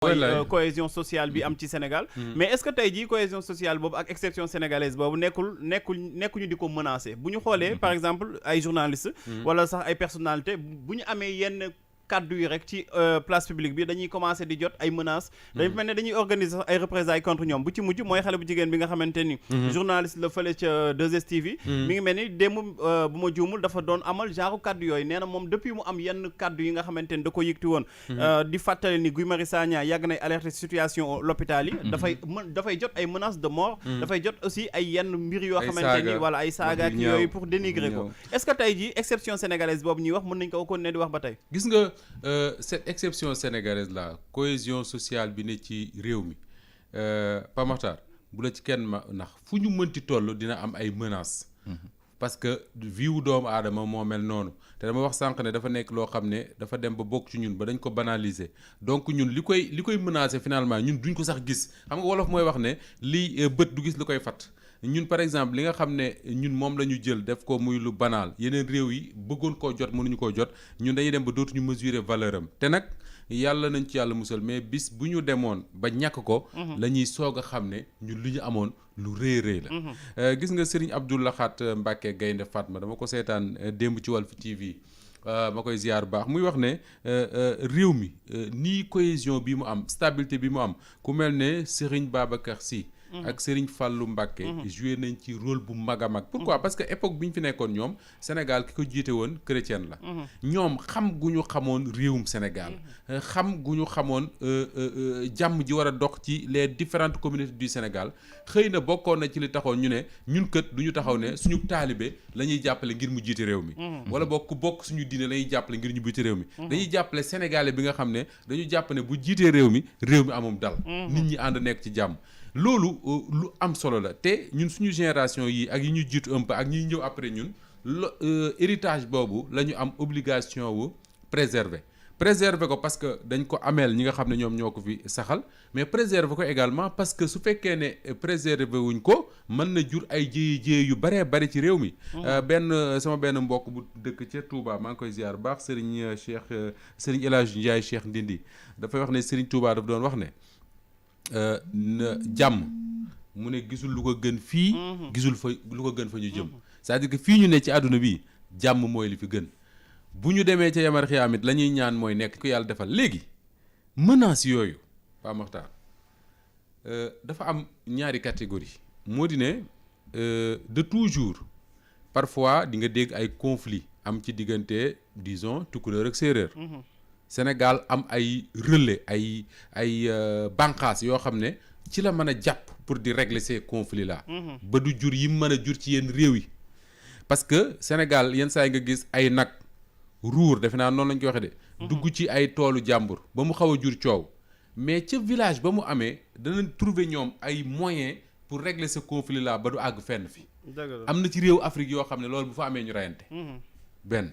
mooy cohésion sociale bi am ci Sénégal. mais est-ce que tey jii cohésion sociale boobu ak exception sénégalaise boobu nekkuñu di ko menacer bu ñu xoolee par exemple ay journalistes. wala sax ay personnalités bu ñu amee yenn kaddu yi rek ci place publique bi dañuy commencer di jot ay menaces. dañu mel ne dañuy organiser sax ay représailles contre ñoom bu ci mujj mooy xale bu jigéen bi nga xamante ni. journaliste la fële ca 2STV. mi ngi mel ni démb bu ma juumul dafa doon amal genre kaddu yooyu nee na moom depuis mu am yenn kaddu yi nga xamante ni da ko yëgti woon. di fàttali ni Guy Marius Sagna yàgg nay alerter situation l'hôpital yi. dafay jot ay menaces de mort. dafay jot aussi ay yenn mbir yoo xamante ni wala ay saaga ak yooyu pour dénigrer ko. est-ce que tey jii exception sénégalaise boobu ñuy wax mën nañ ko continuer di wax ba tey. gis nga cette exception sénégalaise là cohésion sociale bi ne ci réew mi Pa Makhtar bu la ci kenn ndax fu ñu mënti toll dina am ay menaces. parce que vie wu doomu aadama moo mel noonu te dama wax sànq ne dafa nekk loo xam ne dafa dem ba bokk ci ñun ba dañ ko banaliser donc ñun li koy menacer finalement ñun duñ ko sax gis xam nga wolof mooy wax ne lii bët du gis lu koy fat ñun par exemple li nga xam ne ñun moom la ñu jël def ko muy lu banal yeneen réew yi bëggoon koo jot mënuñu koo jot ñun dañuy dem ba dootuñu mesurer valeur am te nag yàlla nañ ci yàlla musal mais bis bu ñu demoon ba ñàkk ko la ñuy soog a xam ne ñun li ñu amoon lu rëy la gis nga Serigne Abdou Lahat Mbacké Gaynde Fatma dama ko seetaan démb ci Walf TV ma koy ziar baax muy wax ne réew mi nii cohésion bi mu am stabilité bi mu am ku mel ne Serigne Babacar Sy ak Serigne Fallou Mbacké joué nañ ci rôle bu mag a mag pourquoi parce que époque bi ñu fi nekkoon ñoom Sénégal ki ko jiite woon chrétienne la ñoom xam gu ñu xamoon réewum Sénégal xam gu ñu xamoon jàmm ji war a dox ci les différentes communautés du Sénégal xëy na bokkoon na ci li taxoon ñu ne ñun kët du ñu taxaw ne suñu taalibe la ñuy jàppale ngir mu jiite réew mi wala bokk suñu diine la ñuy jàppale ngir ñu jiite réew mi dañuy jàppale Sénégalais bi nga xam ne dañu jàpp ne bu jiitee réew mi amum dal nit ñi ànd nekk ci jàmm loolu lu am solo la te ñun suñu génération yi ak yi ñu jiitu un peu ak ñi ñëw après ñun héritage boobu la ñu am obligation wu préserver ko parce que dañ ko ameel ñi nga xam ne ñoom ñoo ko fi saxal mais préserver ko également parce que su fekkee ne préserver wuñ ko mën na jur ay jéye yu baree bari ci réew mi sama benn mbokk bu dëkk ca Touba maa ngi koy ziar baax Serigne El Hadj Ndiaye Cheikh Ndindi dafay wax ne Serigne Touba daf doon wax ne jàmm mu ne gisul lu ko gën fii gisul fa lu ko gën fa ñu jëm c'est-à-dire que fii ñu ne ci àdduna bi jàmm mooy li fi gën bu ñu demee ca yamar xiyaamit la ñuy ñaan mooy nekk ko yàlla defal léegi menaces yooyu Pa Makhtar dafa am ñaari catégorie moo di ne de toujours parfois di nga dégg ay conflits am ci diggante disons tukulóor ak séeréer Sénégal am ay relais ay bànqaas yoo xam ne ci la mën a jàpp pour di régler ces conflits là ba du jur yi mën a jur ci yenn réew yi parce que Sénégal yenn saa yi nga gis ay nag ruur defe naa noonu lañ koy waxee de dugg ci ay toolu jàmbur ba mu xaw a jur coow mais ca village ba mu amee danañ trouver ñoom ay moyens pour régler ce conflit là ba du àgg fenn fi am na ci réew Afrique yoo xam ne loolu bu fa amee ñu reyante benn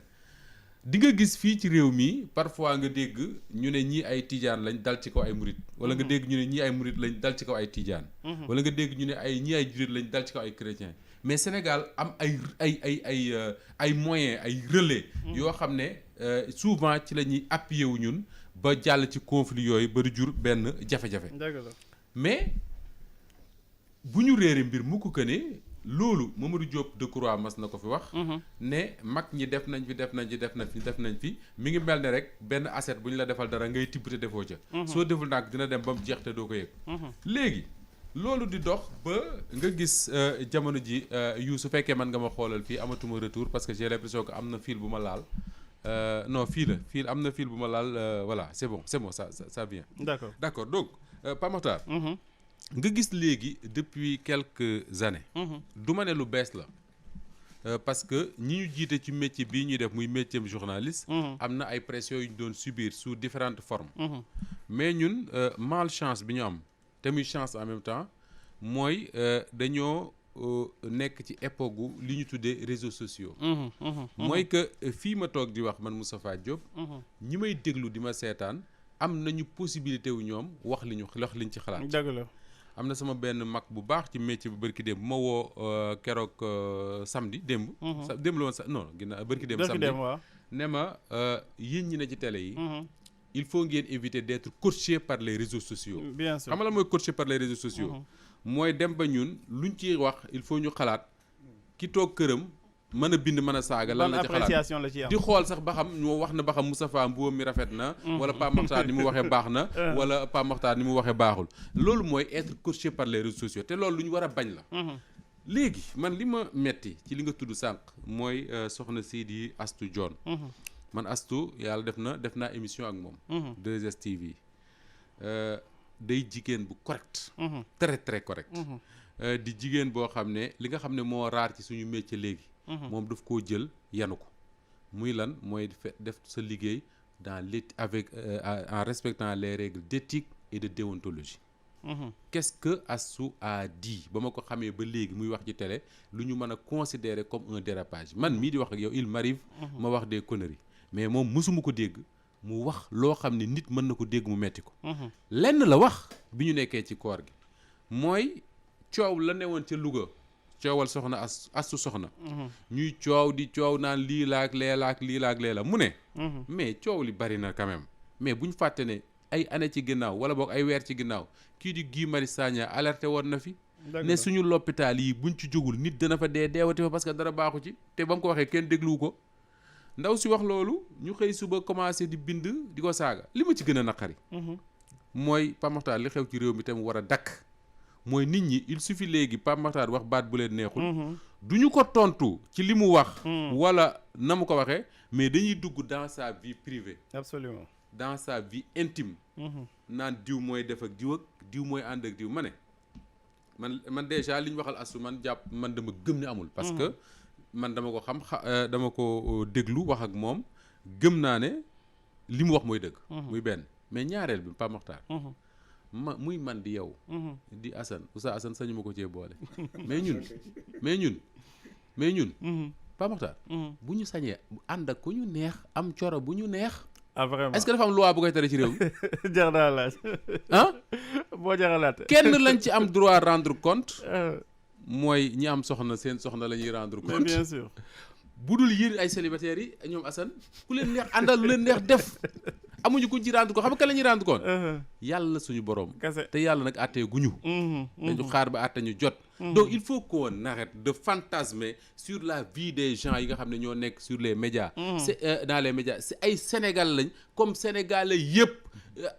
di nga gis fii ci réew mi parfois nga dégg ñu ne ñii ay tijaan lañ dal ci kaw ay murit wala nga dégg ñu ne ñii ay murit lañ dal ci kaw ay tijaan wala nga dégg ñu ne ñii ay jurit lañ dal ci kaw ay chrétien mais Sénégal am ay moyens ay relais yoo xam ne souvent ci la ñuy appuyer wu ñun ba jàll ci conflit yooyu ba du jur benn jafe-jafe mais bu ñu réere mbir mukk que ne loolu Mamadou Diop Decroix mas na ko fi wax ne mag ñi def nañ fi mi ngi mel ne rek benn assiette bu ñu la defal dara ngay tibb te defoo ca soo deful nag dina dem ba mu jeex te doo ko yëg léegi loolu di dox ba nga gis jamono ji yu su fekkee man nga ma xoolal fii amatuma retour parce que j'ai l'impression que am na fil bu ma laal non fil am na fil bu ma laal voilà c'est bon ça vient d'accord donc Pa Makhtar nga gis léegi depuis quelques années du ma ne lu bees la parce que ñi ñu jiite ci métier bii ñuy def muy métier journaliste am na ay pressions yu ñu doon subir sous différentes formes mais ñun malchance bi ñu am te muy chance en même temps mooy dañoo nekk ci époque gu li ñu tuddee réseaux sociaux mooy que fii ma toog di wax man Moustapha Diop ñi may déglu di ma seetaan am nañu possibilité wu ñoom wax liñ ci xalaat dëgg la am na sama benn mag bu baax ci métier bu bërki démb bu ma woo keroog samedi démb la woon non ginnaaw bërki démb samedi ne ma yéen ñi ne ci télé yi il faut ngeen éviter d'être coaché par les réseaux sociaux. bien sûr xam nga lan mooy coaché par les réseaux sociaux. mooy dem ba ñun luñ ciy wax il faut ñu xalaat ki toog këram mën a bind mën a saaga. lan la ci xalaat appréciation la ci am di xool sax ba xam ñoo wax na ba xam Moustapha Mbuum mi rafet na. wala Pape Makhtar ni mu waxee baax na. wala Pape Makhtar ni mu waxee baaxul. loolu mooy être coaché par les réseaux sociaux te loolu lu ñu war a bañ la. léegi man li ma metti ci li nga tudd sànq mooy soxna si di Astou Dione. man Astou yàlla def naa émission ak moom. 2STV day jigéen bu correct. très très correct. di jigéen boo xam ne li nga xam ne moo raar ci suñu métier léegi. moom daf koo jël yanu ko muy lan mooy def sa liggéey dans avec en respectant les règles d'éthique et de déontologie. Qu'est-ce que Astou a dit ba ma ko xamee ba léegi muy wax ci télé lu ñu mën a considérer comme un dérapage man mii di wax ak yow il m'arrive ma wax des conneries mais moom mësuma ko dégg mu wax loo xam ne nit mën na ko dégg mu metti ko. lenn la wax bi ñu nekkee ci koor gi mooy coow la newoon ca Louga coowal soxna Astou soxna. ñuy coow di coow naan lii laak lee laak lii laak lee la mu ne. mais coow li bari na quand même mais bu ñu fàtte ne ay année ci ginnaaw wala boog ay weer ci ginnaaw kii di Guy Marius Sagna alerté woon na fi. ne suñu l'hôpital yi buñ ci jógul nit dana fa deewati fa parce que dara baaxu ci te ba mu ko waxee kenn dégluwu ko. ndaw si wax loolu ñu xëy suba commencé di bind di ko saaga li ma ci gën a naqari. mooy Pape Makhtar li xew ci réew mi tam war a dakk mooy nit ñi il suffit léegi Pape Makhtar wax baat bu leen neexul. du ñu ko tontu ci li mu wax. wala na mu ko waxee mais dañuy dugg dans sa vie privée. absolument dans sa vie intime. naan diw mooy def ak diw mooy ànd ak diw ma ne man déjà li ñu waxal Astou man dama gëm ne amul. parce que man dama ko xam dama ko déglu wax ak moom gëm naa ne li mu wax mooy dëgg. muy benn mais ñaareel bi Pape Makhtar. muy man di yow. di Assane Oustaz Assane sañu ma ko cee boole. mais ñun. Pape Makhtar. bu ñu sañee ànd ak ku ñu neex am coro bu ñu neex. ah vraiment est-ce que dafa am loi bu koy tere ci réew mi. jar naa laaj. ah. boo jaralaate. kenn lañ ci am droit rendre compte. mooy ñi am soxna seen soxna la ñuy rendre compte. bien sûr. bu dul yéen ay célibataires yi ñoom Assane ku leen neex àndal lu leen neex def amuñu kuñ ci rendre compte xam nga kan la ñuy rendre compte. yàlla suñu borom. te yàlla nag àttee guñu. dañu xaar ba àtte ñu jot. donc il faut qu'on arrête de fantasmer sur la vie des gens yi nga xam ne ñoo nekk sur les médias. c'est dans les médias c'est ay Sénégal lañ comme sénégalais yëpp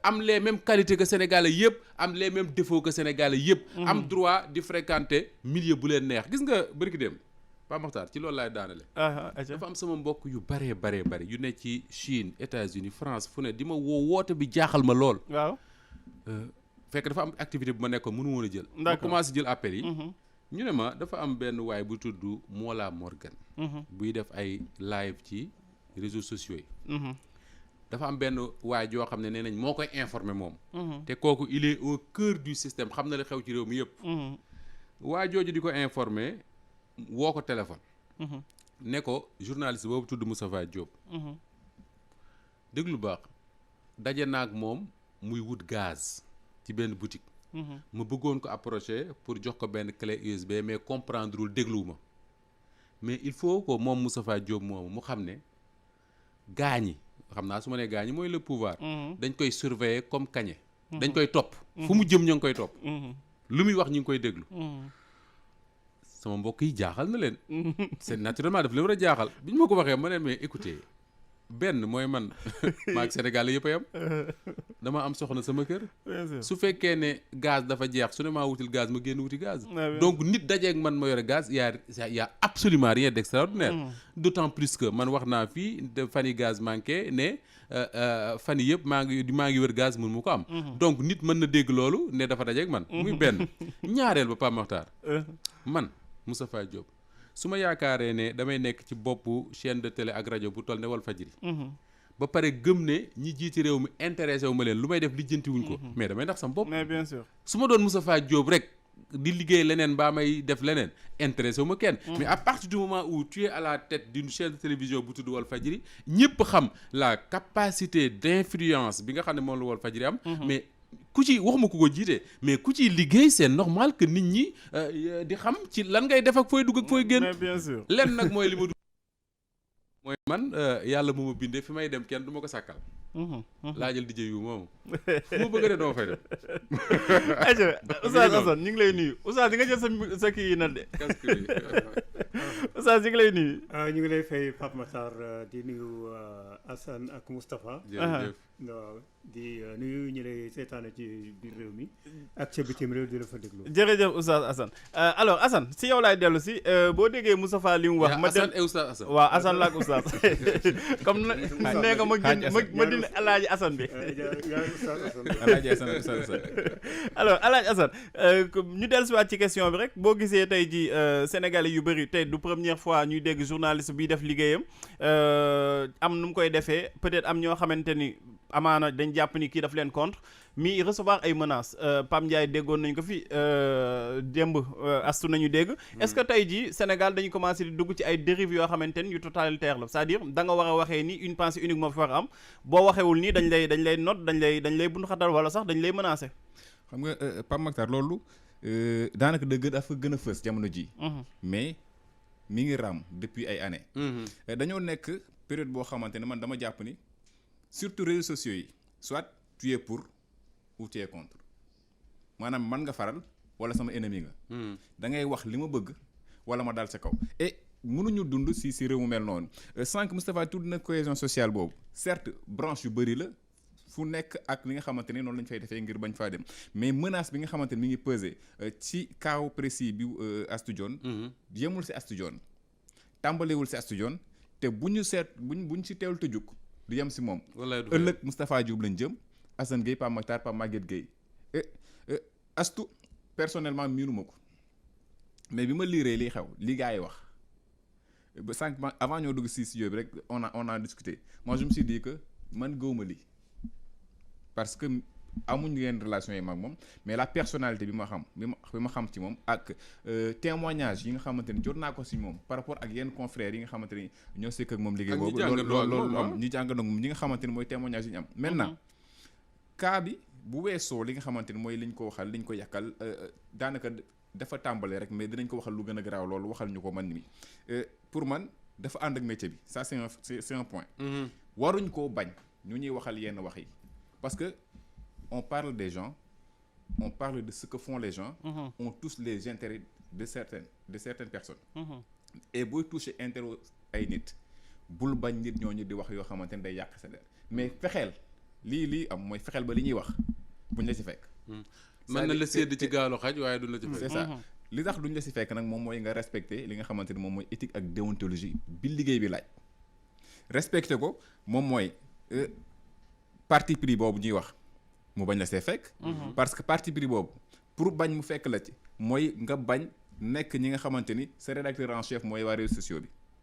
am les mêmes qualités que sénégalais yëpp am les mêmes défauts que sénégalais yëpp. am droit di fréquenter milieu bu leen neex gis nga bërki dem Pape Makhtar ci loolu laay daanale. dafa am sama mbokk yu bari yu ne ci Chine États-Unis France fu ne di ma woote bi jaaxal ma lool. waaw. fekk dafa am activité bu ma nekkoon mënu woon a jël. ma commencé jël appel yi. ñu ne ma dafa am benn waay bu tudd Mola Morgan. buy def ay live ci réseaux sociaux yi. dafa am benn waay joo xam ne nee nañ moo koy informer moom. te kooku il est au cœur du système xam na li xew ci réew mi yëpp. waay jooju di ko informer woo ko téléphone. ne ko journaliste boobu tudd Moustapha Diop. déglu baax daje naag moom muy wut gaz. ci benn boutique. ma bëggoon ko approcher pour jox ko benn clé USB mais comprendrewul dégluwuma mais il faut que moom Moustapha Diop moomu mu xam ne gaañi xam naa su ma nee gaañi mooy le pouvoir. dañ koy surveiller comme kañe. dañ koy topp. fu mu jëm ñoo ngi koy topp. lu muy wax ñu ngi koy déglu. sama mbokk yi jaaxal na leen. c'est naturellement daf leen war a jaaxal bi ñu ma ko waxee ma ne mais écoutez. benn mooy man maag Sénégal yëpp a yam dama am soxna sama kër. su fekkee ne gaz dafa jeex su ne maa wutil gaz ma génn wuti gaz. donc nit dajeeg man ma yore gaz y a absolument rien d'extraordinaire. d'autant plus que man wax naa fii fan yi gaz manqué ne fan yi yëpp maa ngi wër gaz mun mu ko am. donc nit mën na dégg loolu ne dafa dajeeg man. muy benn ñaareel ba Pape Makhtar. man Moustapha Diop. su ma yaakaaree ne damay nekk ci boppu chaîne de télé ak rajo bu toll ne Walfadjri. ba pare gëm ne ñi jiiti réew mi intéressé wu ma leen lu may def lijjanti wuñ ko. mais damay ndax sama bopp. mais bien sûr. su ma doon Moustapha Diop rek di liggéey leneen mbaa may def leneen intéressé wu ma kenn. mais à partir du moment où tu es à la tête d'une chaîne de télévision bu tudd Walfadjri ñëpp xam la capacité d'influence bi nga xam ne moom la Walfadjri am. mais ku ci waxuma ku ko jiite mais ku ci liggéey c'est normal que nit ñi di xam ci lan ngay def ak fooy dugg ak fooy génn. mais bien sûr. lenn nag mooy li ma mooy man yàlla mu ma bindee fi may dem kenn du ma ko sàkkal laajal DJ yu moomu fu ma bëgg a dem dama fay dem aja Oustaz Assane ñu ngi lay nuyu Oustaz di nga jël sa kii yi nag de Oustaz ñu ngi lay nuyu ñu ngi lay fay Pape Makhtar di nuyu Assane ak Moustapha jërëjëf waaw di nuyu ñu lay seetaane ci biir réew mi ak ca bitim réew di la fa déglu jërëjëf Oustaz Assane alors Assane si yow laay dellu si boo déggee Moustapha li mu wax ma Assane et Oustaz Assane waaw Assane la ak Oustaz comme nee nga ma dindi alaaji Assane bi alaaji Assane alors alaaji Assane ñu dellu si waat ci question bi rek boo gisee tey ji Sénégalais yu bëri tey du première fois ñuy dégg journaliste bi def liggéeyam am nu mu koy defee peut-être am ñoo xamante ni amaana dañ jàpp ni kii daf leen contre mi recevoir ay menaces Pam Ndiaye déggoon nañ ko fi démb astu nañu dégg est-ce que tey jii Sénégal dañu commencé di dugg ci ay dérives yoo xamante ni yu totalitaire la c'est-à-dire da nga war a waxee ni une pensée unique moo fi war a am boo waxewul nii dañ lay noot dañ lay bundu xatal wala sax dañ lay menacer. xam nga Pape Makhtar loolu daanaka dafa gën a fës jamono ji mais mi ngi raam depuis ay années dañoo nekk période boo xamante ne man dama jàpp ni surtout réseaux sociaux yi soit tu es pour ou tu es contre maanaam man nga faral wala sama ennemi nga da ngay wax li ma bëgg wala ma dal sa kaw et mënuñu dund si réew mu mel noonu sànq Moustapha tudd na cohésion sociale boobu certes branche yu bëri la fu nekk ak li nga xamante ni noonu lañ fay defee ngir bañ faa dem mais menace bi nga xamante ni mi ngi peser ci cas précis bi Astou Dione yemul si Astou Dione tàmbalewul si Astou Dione te buñ si teewul te jug du yem si moom ëllëg Moustapha Diop lañ jëm Assane Gueye Pape Makhtar Pape Maguette Gueye Astou personnellement miinuma ko mais bi ma liiree liy xew li gars yi wax ba sànq avant ñoo dugg si studio bi rek on a discuté moi je me suis dit que man gëwuma lii parce que amuñu yenn relation yi mag moom mais la personnalité bi ma xam ci moom ak témoignage yi nga xamante ni jot naa ko si moom par rapport ak yenn confrères yi nga xamante ni ñoo sekk ak moom liggéey boobu loolu am ñi jàngandoo moom ñi nga xamante ni mooy témoignage yi ñu am maintenant cas bi bu weesoo li nga xamante ni mooy liñ ko waxal liñ ko yàkkal daanaka dafa tàmbale rek mais dinañ ko waxal lu gën a garaaw loolu waxal ñu ko man mi pour man dafa ànd ak métier bi ça c'est un point waruñ koo bañ ñu ñuy waxal yenn wax yi parce que on parle des gens on parle de ce que font les gens on touche les intérêts de certaines personnes et booy toucher intérêt ay nit bul bañ nit ñooñu di wax yoo xamante ne day yàq sa der mais fexeel lii am mooy fexeel ba li ñuy wax buñ la si fekk mën na la sédd ci gaalu xaj waaye duñ la ci fekk c'est ça li tax duñ la si fekk nag moom mooy nga respecter li nga xamante ni moom mooy éthique ak déontologie bi liggéey bi laaj respecter ko moom mooy parti pris boobu ñuy wax mu bañ la see fekk parce que parti pris boobu pour bañ mu fekk la ci mooy nga bañ nekk ñi nga xamante ni sa rédacteur en chef mooy waa réseaux sociaux bi